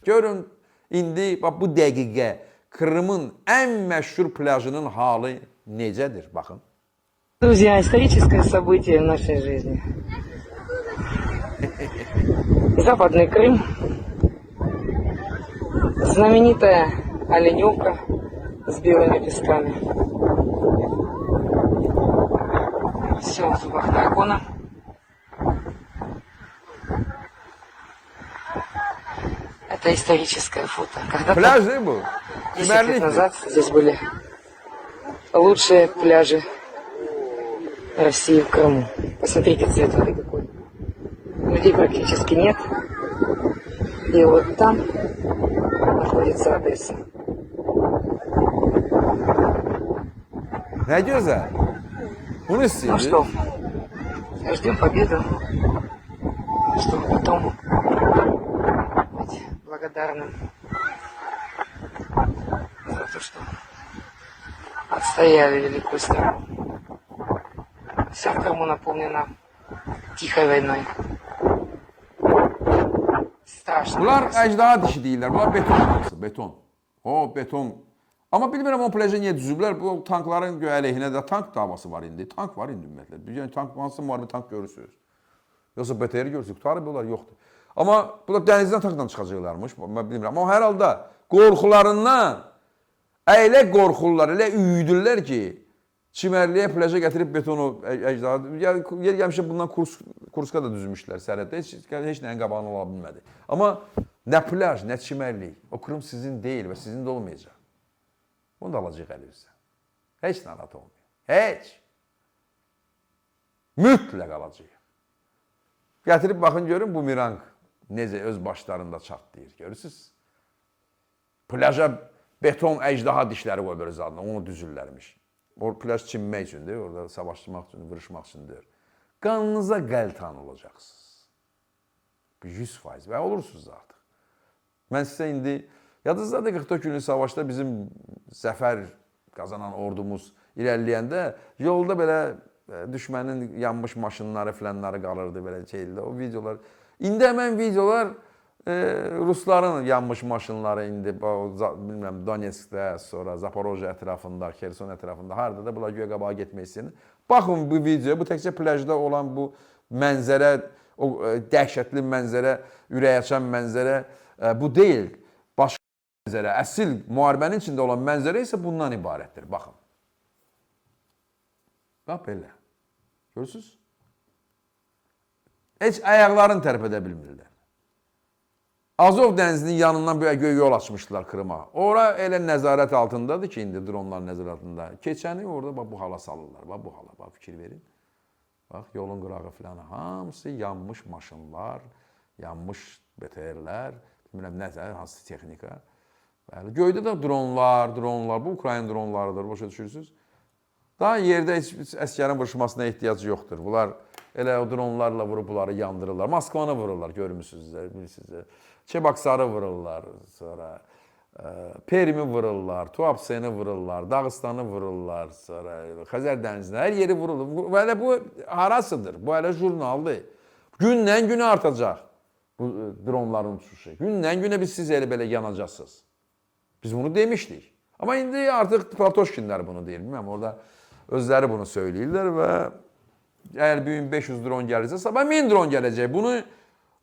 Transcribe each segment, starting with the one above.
Görün, indi bu dəqiqə Krımın ən məşhur plajının halı necədir? Baxın. Друзья, историческое событие в нашей жизни. Западный Крым. Знаменитая оленевка с белыми песками. Все в зубах дракона. Это историческое фото. Когда-то Pляж değil bu. 10 лет Çimərlikdir. назад здесь были лучшие пляжи России в Крыму. Посмотрите, цвет воды какой. Людей практически нет. И вот там находится Одесса. Ne güzel. Bunu Ну istiyor. что, ждем победу, чтобы потом быть благодарным за то, что отстояли великую страну. Все в Крыму наполнено тихой войной. Страшно. Bunlar əcdaha dişi deyirlər. Bunlar beton hamısı, beton. O beton. Amma bilmirəm o plaja niyə düzüblər. Bu tankların əleyhinə də tank davası var indi. Tank var indi ümumiyyətlə. Yəni tank hansı müharibə tank görürsünüz. Yoxsa BTR görürsünüz. Qutarıb onlar yoxdur. Amma bu da dənizdən tankla çıxacaqlarmış. Mən bilmirəm. Amma hər halda qorxularından elə qorxurlar, elə üyüdürlər ki, çimərliyə plaja gətirib betonu əcdaha. Həmişə bundan Kurska da düzmüşlər sərhəddə. Heç nəyin qabağını ola bilmədi. Amma nə plaj, nə çimərlik. O Krım sizin deyil və sizin də olmayacaq. Bunu da alacaq əlinizdən. Heç narahat olmuyor. Heç. Mütləq alacaq. Gətirib baxın görün bumerang necə öz başlarında çatlayır. Görürsünüz? Plaja beton əcdaha dişləri qoyulur zadına. Onu düzürlərmiş. O plaj çinmək üçündür. Orada savaşmaq üçün, vuruşmaq üçündür. Qanınıza qəltan olacaqsınız. 100% və olursunuz artıq. Mən sizə indi yadınızdadır 44 günlük savaşda bizim zəfər qazanan ordumuz irəliləyəndə yolda belə düşmənin yanmış maşınları filanları qalırdı belə şeydə. O videolar. İndi həmən videolar Rusların yanmış maşınları indi bilmirəm Donetskdə, sonra Zaporojye ətrafında, Kherson ətrafında harada da bunlar göyə qabağa getmək istəyir. Baxın bu videoya, bu təkcə plajda olan bu mənzərə, o dəhşətli mənzərə, ürək açan mənzərə bu deyil. Başqa mənzərə, əsl müharibənin içində olan mənzərə isə bundan ibarətdir. Baxın. Bax belə. Görürsünüz? Heç ayaqlarını tərpədə bilmirlər. Azov dənizinin yanından böyle göy yol açmışlar Krıma. Ora elə nəzarət altındadır ki, indi dronlar nəzarət altında. Keçəni orada bax, bu hala salırlar. Bax, bu hala, bax, fikir verin. Bax, yolun qırağı filan, hamısı yanmış maşınlar, yanmış BTR-lər, bilmirəm nəzər, hansı texnika. Bəli, göydə də dronlar, bu Ukrayna dronlarıdır, başa düşürsünüz. Daha yerdə heç əskərin vuruşmasına ehtiyac yoxdur. Bunlar elə o dronlarla vurub bunları yandırırlar. Moskvanı vururlar, görmüsünüz, bilirsiniz. Çebaksarı vururlar, sonra Perimi vururlar, Tuapseni vururlar, Dağıstanı vururlar, sonra Xəzər dənizində hər yeri vurulur. Belə bu harasıdır, bu hələ jurnaldır. Gündən günə artacaq bu dronların uçuşu. Gündən günə biz siz elə belə yanacaqsınız. Biz bunu demişdik. Amma indi artıq Platoşkinlər bunu deyir. Bilməm, orada özləri bunu söyləyirlər və əgər bir gün 500 dron gəlirsə, sabah 1000 dron gələcək. Bunu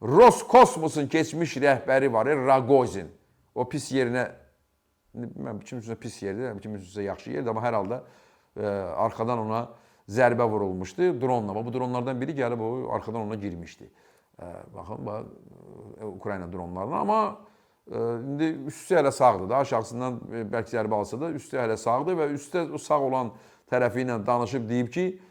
Roskosmosun keçmiş rəhbəri var, Ragozin. O pis yerinə, bilməm, kim üçün pis yerdir, kim üçün yaxşı yerdir, amma hər halda arxadan ona zərbə vurulmuşdu dronla. Bu dronlardan biri gəlib o arxadan ona girmişdi. Baxın, Ukrayna dronlarına, amma indi üstü hələ sağdır da, aşağısından bəlkə zərbə alsa da üstü hələ sağdır və üstdə sağ olan tərəfi ilə danışıb deyib ki,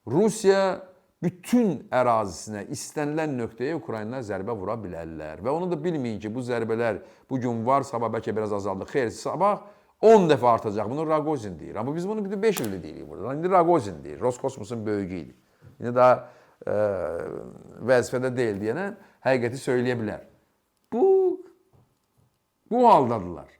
Rusiya bütün ərazisinə, istənilən nöqtəyə Ukrayna zərbə vura bilərlər. Və onu da bilməyin ki, bu zərbələr bugün var, sabah bəlkə biraz azaldı. Xeyr, sabah 10 dəfə artacaq. Bunu Ragozin deyir. Amma biz bunu 5 ildir deyirik burada. İndi Ragozin deyir. Roskosmosun böyüyü idi. İndi daha vəzifədə deyil deyənə həqiqəti söyləyə bilər. Bu haldadılar.